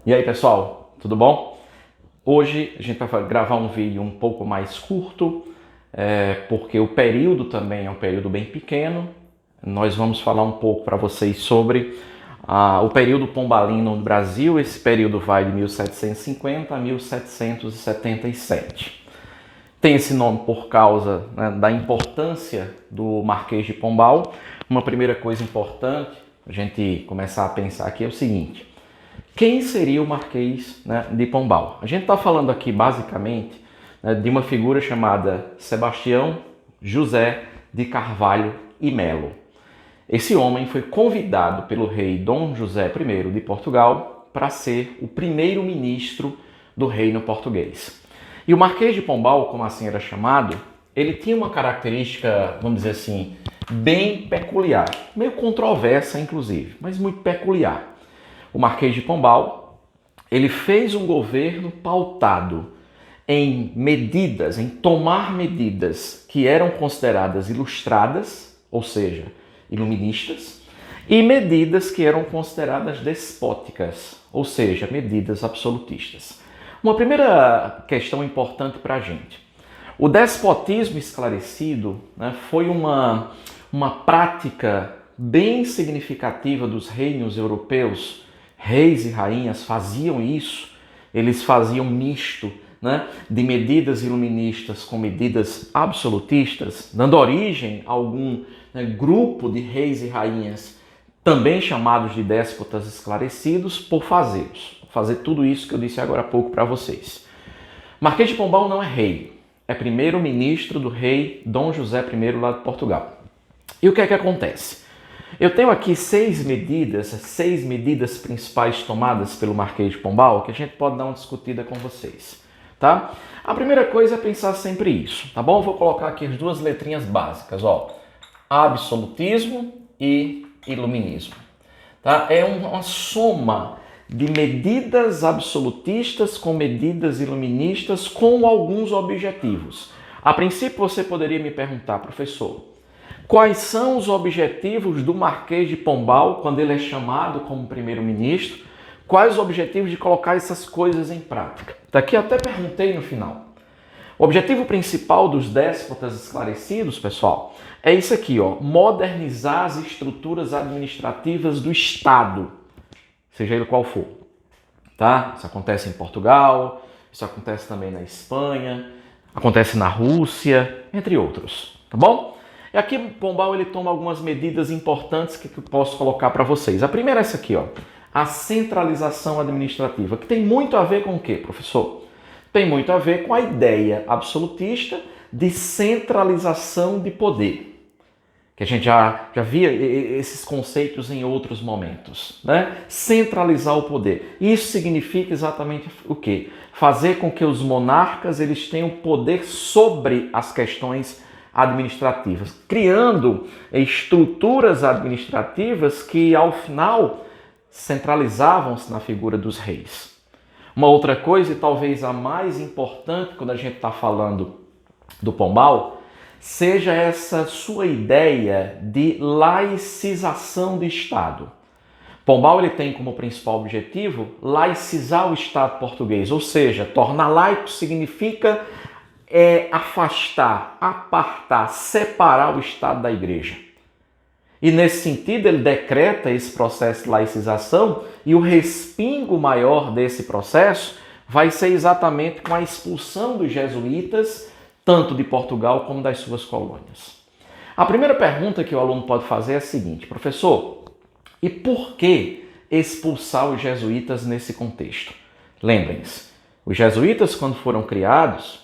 E aí, pessoal, tudo bom? Hoje a gente vai gravar um vídeo um pouco mais curto, porque o período também é um período bem pequeno. Nós vamos falar um pouco para vocês sobre o período pombalino no Brasil. Esse período vai de 1750 a 1777. Tem esse nome por causa, né, da importância do Marquês de Pombal. Uma primeira coisa importante a gente começar a pensar aqui é o seguinte: quem seria o Marquês, né, de Pombal? A gente está falando aqui basicamente, né, de uma figura chamada Sebastião José de Carvalho e Melo. Esse homem foi convidado pelo rei Dom José I de Portugal para ser o primeiro-ministro do reino português. E o Marquês de Pombal, como assim era chamado, ele tinha uma característica, vamos dizer assim, bem peculiar, meio controversa inclusive, mas muito peculiar. O Marquês de Pombal, ele fez um governo pautado em medidas, em tomar medidas que eram consideradas ilustradas, ou seja, iluministas, e medidas que eram consideradas despóticas, ou seja, medidas absolutistas. Uma primeira questão importante para a gente. O despotismo esclarecido, né, foi uma prática bem significativa dos reinos europeus. Reis e rainhas faziam isso, eles faziam misto, né, de medidas iluministas com medidas absolutistas, dando origem a algum, né, grupo de reis e rainhas, também chamados de déspotas esclarecidos, por fazer tudo isso que eu disse agora há pouco para vocês. Marquês de Pombal não é rei, é primeiro-ministro do rei Dom José I lá de Portugal. E o que é que acontece? Eu tenho aqui seis medidas principais tomadas pelo Marquês de Pombal que a gente pode dar uma discutida com vocês, tá? A primeira coisa é pensar sempre isso, tá bom? Eu vou colocar aqui as duas letrinhas básicas, ó. Absolutismo e iluminismo, tá? É uma soma de medidas absolutistas com medidas iluministas com alguns objetivos. A princípio você poderia me perguntar, professor, quais são os objetivos do Marquês de Pombal quando ele é chamado como primeiro-ministro? Quais os objetivos de colocar essas coisas em prática? Daqui até perguntei no final. O objetivo principal dos déspotas esclarecidos, pessoal, é isso aqui, ó, modernizar as estruturas administrativas do Estado, seja ele qual for. Tá? Isso acontece em Portugal, isso acontece também na Espanha, acontece na Rússia, entre outros, tá bom? E aqui Pombal ele toma algumas medidas importantes que eu posso colocar para vocês. A primeira é essa aqui, ó, a centralização administrativa, que tem muito a ver com o quê, professor? Tem muito a ver com a ideia absolutista de centralização de poder, que a gente já via esses conceitos em outros momentos, né? Centralizar o poder. Isso significa exatamente o quê? Fazer com que os monarcas eles tenham poder sobre as questões administrativas, criando estruturas administrativas que, ao final, centralizavam-se na figura dos reis. Uma outra coisa, e talvez a mais importante quando a gente está falando do Pombal, seja essa sua ideia de laicização do Estado. Pombal ele tem como principal objetivo laicizar o Estado português, ou seja, tornar laico significa afastar, apartar, separar o Estado da Igreja. E nesse sentido ele decreta esse processo de laicização e o respingo maior desse processo vai ser exatamente com a expulsão dos jesuítas, tanto de Portugal como das suas colônias. A primeira pergunta que o aluno pode fazer é a seguinte: professor, e por que expulsar os jesuítas nesse contexto? Lembrem-se, os jesuítas, quando foram criados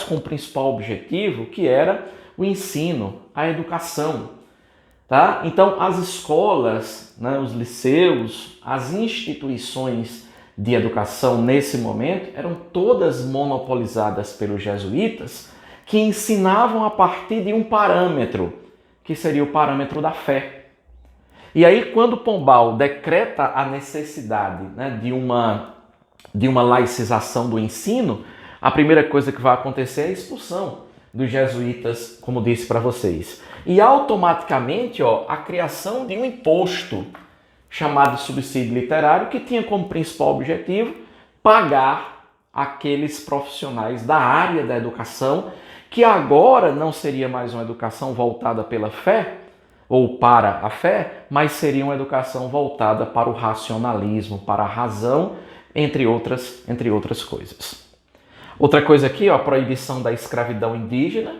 com o principal objetivo, que era o ensino, a educação. Tá? Então, as escolas, né, os liceus, as instituições de educação nesse momento eram todas monopolizadas pelos jesuítas, que ensinavam a partir de um parâmetro, que seria o parâmetro da fé. E aí, quando Pombal decreta a necessidade, né, de uma laicização do ensino, a primeira coisa que vai acontecer é a expulsão dos jesuítas, como disse para vocês. E automaticamente, ó, a criação de um imposto, chamado de subsídio literário, que tinha como principal objetivo pagar aqueles profissionais da área da educação, que agora não seria mais uma educação voltada pela fé, ou para a fé, mas seria uma educação voltada para o racionalismo, para a razão, entre outras coisas. Outra coisa aqui, ó, a proibição da escravidão indígena,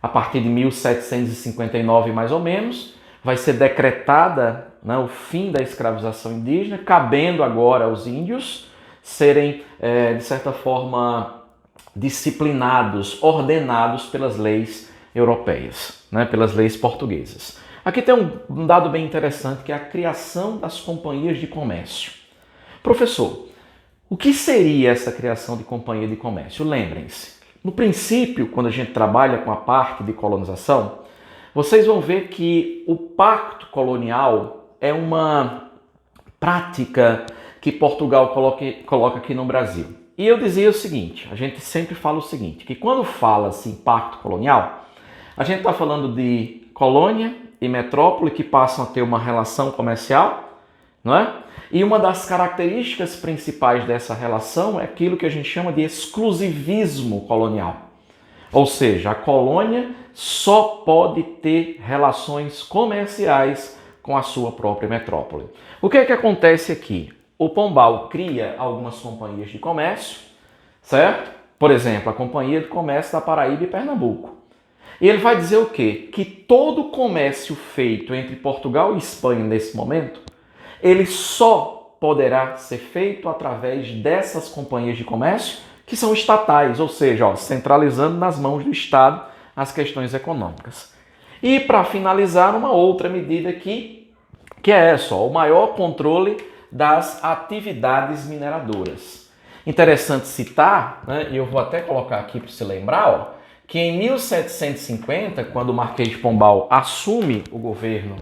a partir de 1759 mais ou menos, vai ser decretada, né, o fim da escravização indígena, cabendo agora aos índios serem, de certa forma, disciplinados, ordenados pelas leis europeias, né, pelas leis portuguesas. Aqui tem um dado bem interessante, que é a criação das companhias de comércio. Professor, o que seria essa criação de companhia de comércio? Lembrem-se, no princípio, quando a gente trabalha com a parte de colonização, vocês vão ver que o pacto colonial é uma prática que Portugal coloca aqui no Brasil. E eu dizia o seguinte, a gente sempre fala o seguinte, que quando fala-se em pacto colonial, a gente está falando de colônia e metrópole que passam a ter uma relação comercial, não é? E uma das características principais dessa relação é aquilo que a gente chama de exclusivismo colonial. Ou seja, a colônia só pode ter relações comerciais com a sua própria metrópole. O que é que acontece aqui? O Pombal cria algumas companhias de comércio, certo? Por exemplo, a Companhia de Comércio da Paraíba e Pernambuco. E ele vai dizer o quê? Que todo o comércio feito entre Portugal e Espanha nesse momento, ele só poderá ser feito através dessas companhias de comércio que são estatais, ou seja, ó, centralizando nas mãos do Estado as questões econômicas. E para finalizar, uma outra medida aqui, que é essa, ó, o maior controle das atividades mineradoras. Interessante citar, né, e eu vou até colocar aqui para você lembrar, ó, que em 1750, quando o Marquês de Pombal assume o governo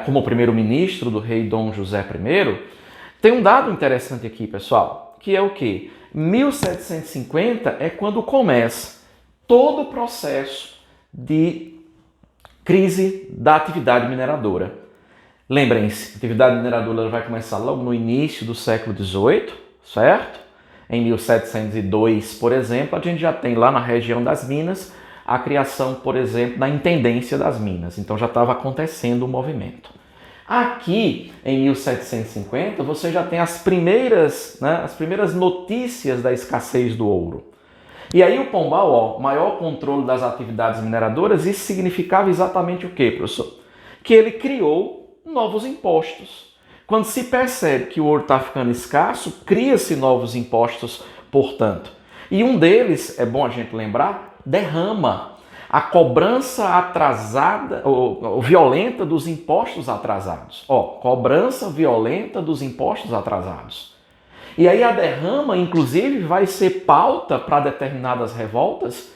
como primeiro-ministro do rei Dom José I, tem um dado interessante aqui, pessoal, que é o quê? 1750 é quando começa todo o processo de crise da atividade mineradora. Lembrem-se, a atividade mineradora vai começar logo no início do século XVIII, certo? Em 1702, por exemplo, a gente já tem lá na região das Minas a criação, por exemplo, da Intendência das Minas. Então já estava acontecendo o movimento. Aqui, em 1750, você já tem as primeiras notícias da escassez do ouro. E aí o Pombal, ó, maior controle das atividades mineradoras, isso significava exatamente o quê, professor? Que ele criou novos impostos. Quando se percebe que o ouro está ficando escasso, cria-se novos impostos, portanto. E um deles, é bom a gente lembrar, derrama. A cobrança atrasada, ou violenta dos impostos atrasados. Ó, cobrança violenta dos impostos atrasados. E aí a derrama, inclusive, vai ser pauta para determinadas revoltas,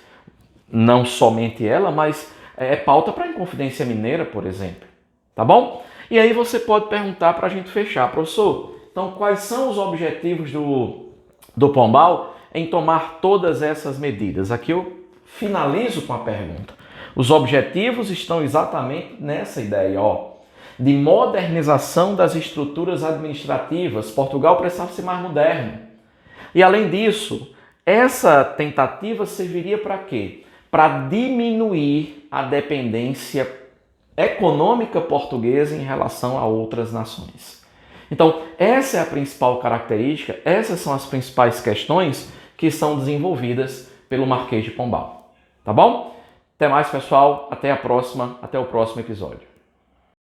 não somente ela, mas é pauta para a Inconfidência Mineira, por exemplo. Tá bom? E aí você pode perguntar para a gente fechar, professor, então quais são os objetivos do Pombal em tomar todas essas medidas? Aqui eu finalizo com a pergunta. Os objetivos estão exatamente nessa ideia, ó, de modernização das estruturas administrativas. Portugal precisava ser mais moderno. E além disso, essa tentativa serviria para quê? Para diminuir a dependência econômica portuguesa em relação a outras nações. Então, essa é a principal característica, essas são as principais questões que são desenvolvidas pelo Marquês de Pombal. Tá bom? Até mais, pessoal. Até a próxima. Até o próximo episódio.